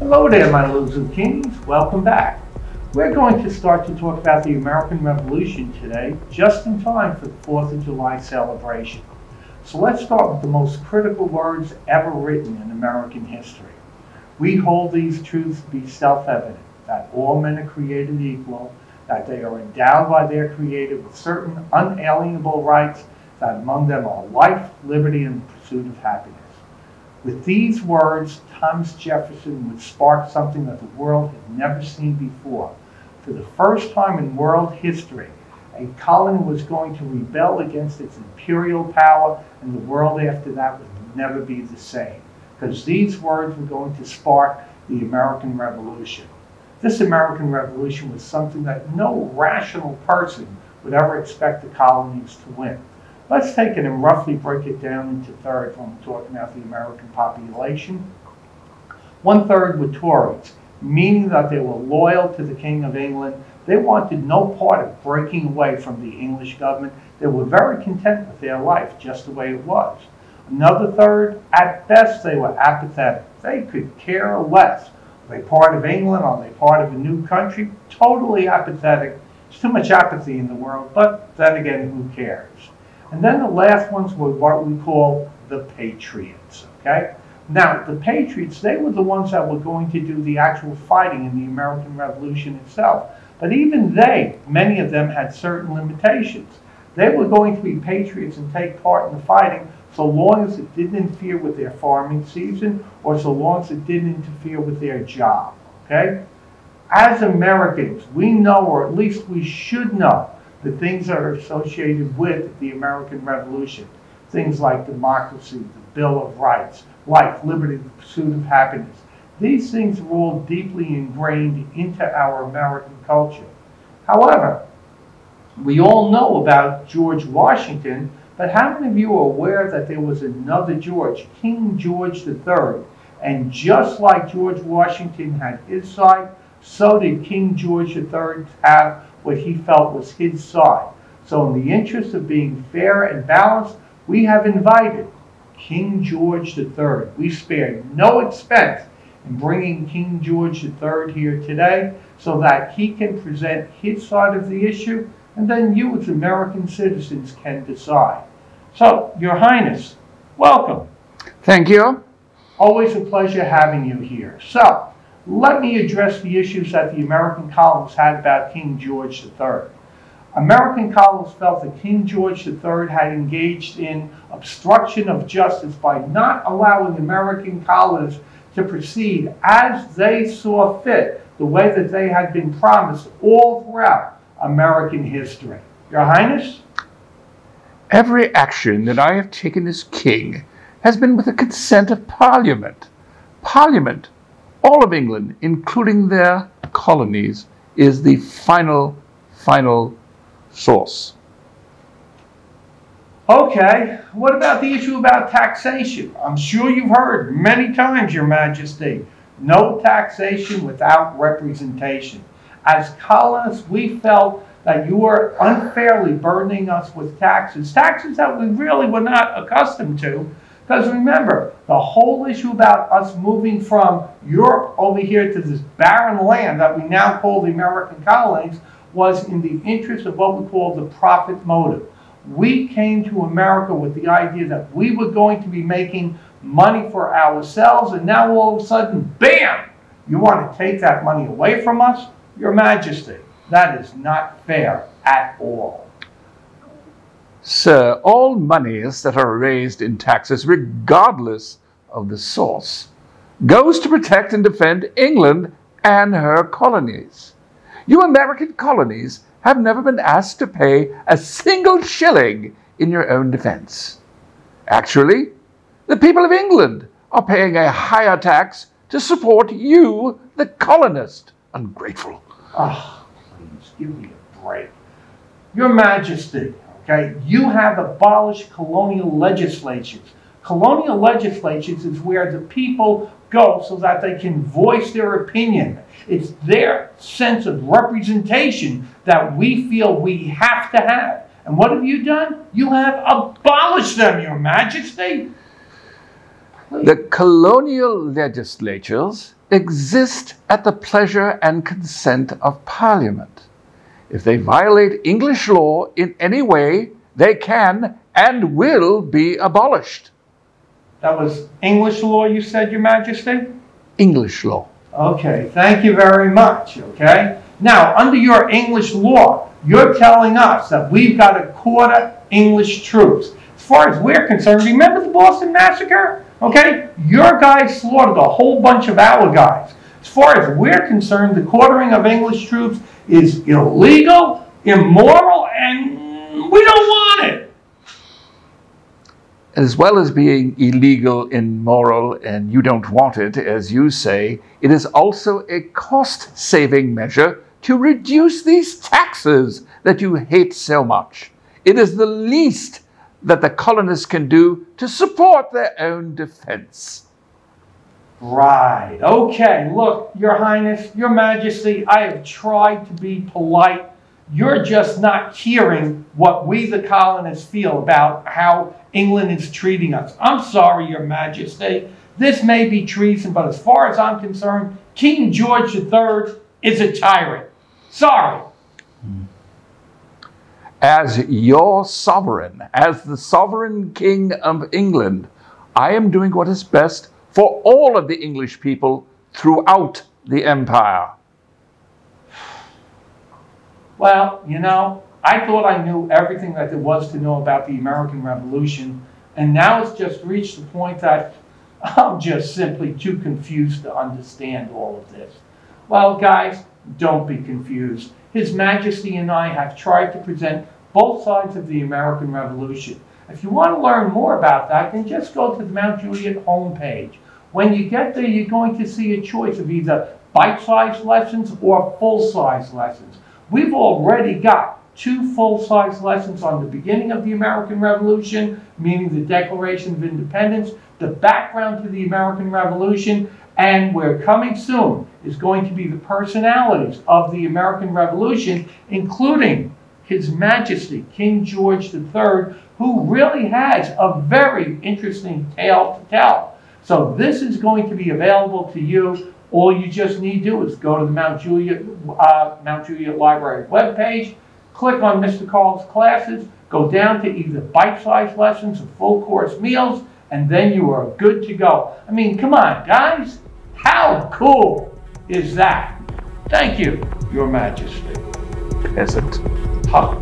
Hello there, my Luzu Kings. Welcome back. We're going to start to talk about the American Revolution today, just in time for the 4th of July celebration. So let's start with the most critical words ever written in American history. We hold these truths to be self-evident, that all men are created equal, that they are endowed by their Creator with certain unalienable rights, that among them are life, liberty, and the pursuit of happiness. With these words, Thomas Jefferson would spark something that the world had never seen before. For the first time in world history, a colony was going to rebel against its imperial power, and the world after that would never be the same, because these words were going to spark the American Revolution. This American Revolution was something that no rational person would ever expect the colonies to win. Let's take it and roughly break it down into thirds when we're talking about the American population. 1/3 were Tories, meaning that they were loyal to the King of England. They wanted no part of breaking away from the English government. They were very content with their life, just the way it was. Another third, at best, they were apathetic. They could care less. Are they part of England? Are they part of a new country? Totally apathetic. There's too much apathy in the world, but then again, who cares? And then the last ones were what we call the Patriots, okay? Now, the Patriots, they were the ones that were going to do the actual fighting in the American Revolution itself. But even they, many of them had certain limitations. They were going to be patriots and take part in the fighting so long as it didn't interfere with their farming season or so long as it didn't interfere with their job, okay? As Americans, we know, or at least we should know, the things that are associated with the American Revolution. Things like democracy, the Bill of Rights, life, liberty, the pursuit of happiness. These things are all deeply ingrained into our American culture. However, we all know about George Washington, but how many of you are aware that there was another George, King George III? And just like George Washington had his side, so did King George III have what he felt was his side. So in the interest of being fair and balanced, we have invited King George III. We spared no expense in bringing King George III here today so that he can present his side of the issue, and then you as American citizens can decide. So, Your Highness, welcome. Thank you. Always a pleasure having you here. So, let me address the issues that the American colonists had about King George III. American colonists felt that King George III had engaged in obstruction of justice by not allowing American colonists to proceed as they saw fit, the way that they had been promised all throughout American history. Your Highness? Every action that I have taken as king has been with the consent of Parliament. Parliament, all of England, including their colonies, is the final source. Okay, what about the issue about taxation? I'm sure you've heard many times, Your Majesty, no taxation without representation. As colonists, we felt that you were unfairly burdening us with taxes that we really were not accustomed to. Because remember, the whole issue about us moving from Europe over here to this barren land that we now call the American colonies was in the interest of what we call the profit motive. We came to America with the idea that we were going to be making money for ourselves, and now all of a sudden, bam! You want to take that money away from us? Your Majesty, that is not fair at all. Sir, all monies that are raised in taxes, regardless of the source, goes to protect and defend England and her colonies. You American colonies have never been asked to pay a single shilling in your own defense. Actually, the people of England are paying a higher tax to support you, the colonist. Ungrateful. Oh, please, give me a break. Your Majesty, okay, you have abolished colonial legislatures. Colonial legislatures is where the people go so that they can voice their opinion. It's their sense of representation that we feel we have to have. And what have you done? You have abolished them, Your Majesty. The colonial legislatures exist at the pleasure and consent of Parliament. If they violate English law in any way, they can and will be abolished. That was English law, you said, Your Majesty? English law. Okay, thank you very much, okay? Now, under your English law, you're telling us that we've got to quarter English troops. As far as we're concerned, remember the Boston Massacre? Okay? Your guys slaughtered a whole bunch of our guys. As far as we're concerned, the quartering of English troops is illegal, immoral, and we don't want it. As well as being illegal, immoral, and you don't want it, as you say, it is also a cost-saving measure to reduce these taxes that you hate so much. It is the least that the colonists can do to support their own defense. Right. Okay. Look, Your Highness, Your Majesty, I have tried to be polite. You're just not hearing what we, the colonists, feel about how England is treating us. I'm sorry, Your Majesty. This may be treason, but as far as I'm concerned, King George III is a tyrant. Sorry. As your sovereign, as the sovereign king of England, I am doing what is best for all of the English people throughout the empire. Well, you know, I thought I knew everything that there was to know about the American Revolution, and now it's just reached the point that I'm just simply too confused to understand all of this. Well, guys, don't be confused. His Majesty and I have tried to present both sides of the American Revolution. If you want to learn more about that, then just go to the Mount Juliet homepage. When you get there, you're going to see a choice of either bite-sized lessons or full-size lessons. We've already got 2 full-size lessons on the beginning of the American Revolution, meaning the Declaration of Independence, the background to the American Revolution, and we're coming soon is going to be the personalities of the American Revolution, including His Majesty King George III, who really has a very interesting tale to tell. So this is going to be available to you. All you just need to do is go to the Mount Juliet Library webpage, click on Mr. Carl's classes, go down to either bite-sized lessons or full course meals, and then you are good to go. I mean, come on, guys. How cool is that? Thank you, Your Majesty. Peasant. Huh.